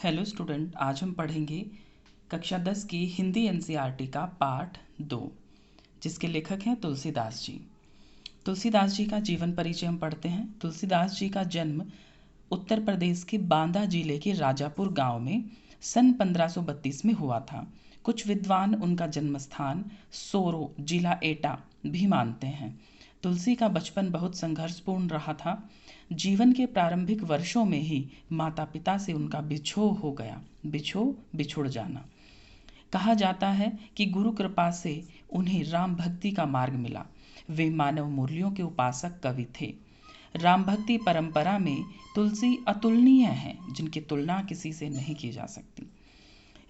Hello student, आज हम पढ़ेंगे कक्षा 10 की हिंदी एनसीईआरटी का पाठ 2, जिसके लेखक हैं तुलसीदास जी। तुलसीदास जी का जीवन परिचय हम पढ़ते हैं। तुलसीदास जी का जन्म उत्तर प्रदेश के बांदा जिले के राजापुर गांव में सन 1532 में हुआ था। कुछ विद्वान उनका जन्म स्थान सोरो जिला एटा भी मानते हैं। तुलसी का बचपन बहुत संघर्षपूर्ण रहा था। जीवन के प्रारंभिक वर्षों में ही माता पिता से उनका बिछोह हो गया। बिछुड़ जाना। कहा जाता है कि गुरु कृपा से उन्हें राम भक्ति का मार्ग मिला। वे मानव मूल्यों के उपासक कवि थे। राम भक्ति परंपरा में तुलसी अतुलनीय हैं, जिनकी तुलना किसी से नहीं की जा सकती।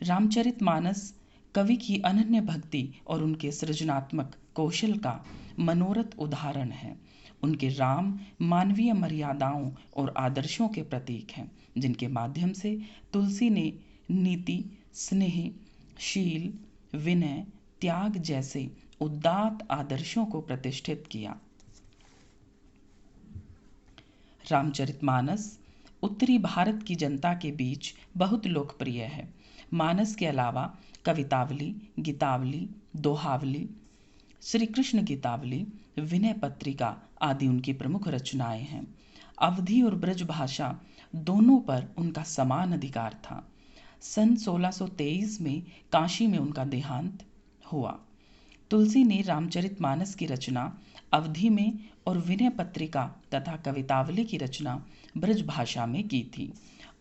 रामचरितमानस कवि की अनन्य भक्ति और उनके सृजनात्मक कौशल का मनोरथ उदाहरण है। उनके राम मानवीय मर्यादाओं और आदर्शों के प्रतीक हैं, जिनके माध्यम से तुलसी ने नीति, स्नेह, शील, विनय, त्याग जैसे उदात्त आदर्शों को प्रतिष्ठित किया। रामचरितमानस उत्तरी भारत की जनता के बीच बहुत लोकप्रिय है। मानस के अलावा कवितावली, गीतावली, दोहावली, श्री कृष्ण गीतावली, विनय पत्रिका आदि उनकी प्रमुख रचनाएं हैं। अवधी और ब्रज भाषा दोनों पर उनका समान अधिकार था। सन 1623 में काशी में उनका देहांत हुआ। तुलसी ने रामचरितमानस की रचना अवधी में और विनय पत्रिका तथा कवितावली की रचना ब्रज भाषा में की थी।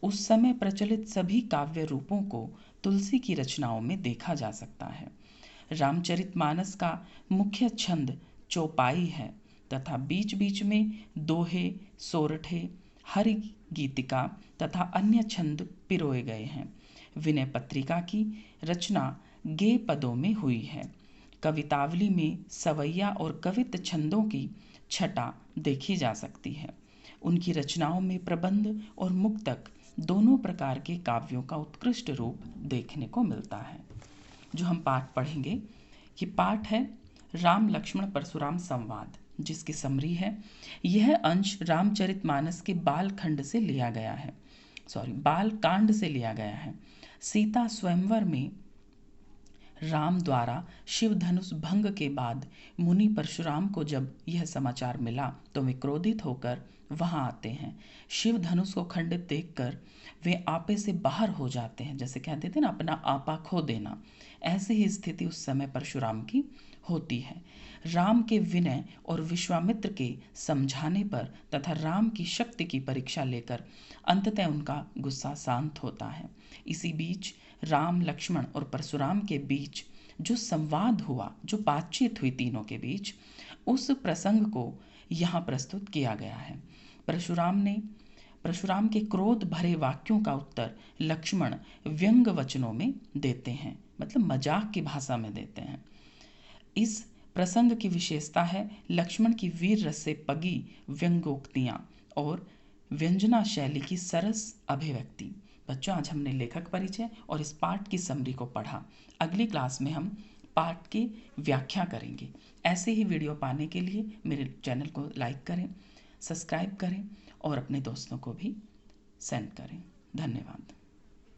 उस समय प्रचलित सभी काव्य रूपों को तुलसी की रचनाओं में देखा जा सकता है। रामचरितमानस का मुख्य छंद चौपाई है तथा बीच बीच में दोहे, सोरठे, हरि गीतिका तथा अन्य छंद पिरोए गए हैं। विनय पत्रिका की रचना गेय पदों में हुई है। कवितावली में सवैया और कवित्त छंदों की छटा देखी जा सकती है। उनकी रचनाओं में प्रबंध और मुक्तक दोनों प्रकार के काव्यों का उत्कृष्ट रूप देखने को मिलता है। जो हम पाठ पढ़ेंगे कि पाठ है राम लक्ष्मण परशुराम संवाद, जिसकी समरी है। यह अंश रामचरितमानस के बाल कांड से लिया गया है। सीता स्वयंवर में राम द्वारा शिव धनुष भंग के बाद मुनि परशुराम को जब यह समाचार मिला तो वे क्रोधित होकर वहां आते हैं। शिव धनुष को खंडित देखकर वे आपे से बाहर हो जाते हैं, जैसे कहते थे ना, अपना आपा खो देना। ऐसी ही स्थिति उस समय परशुराम की होती है। राम के विनय और विश्वामित्र के समझाने पर तथा राम की शक्ति की परीक्षा लेकर अंततः उनका गुस्सा शांत होता है। इसी बीच राम, लक्ष्मण और परशुराम के बीच जो संवाद हुआ, जो बातचीत हुई तीनों के बीच, उस प्रसंग को यहाँ प्रस्तुत किया गया है। परशुराम के क्रोध भरे वाक्यों का उत्तर लक्ष्मण व्यंग वचनों में देते हैं, मतलब मजाक की भाषा में देते हैं। इस प्रसंग की विशेषता है लक्ष्मण की वीर रस से पगी व्यंग्योक्तियां और व्यंजना शैली की सरस अभिव्यक्ति। बच्चों, आज हमने लेखक परिचय और इस पाठ की समरी को पढ़ा। अगली क्लास में हम पाठ की व्याख्या करेंगे। ऐसे ही वीडियो पाने के लिए मेरे चैनल को लाइक करें, सब्सक्राइब करें और अपने दोस्तों को भी सेंड करें। धन्यवाद।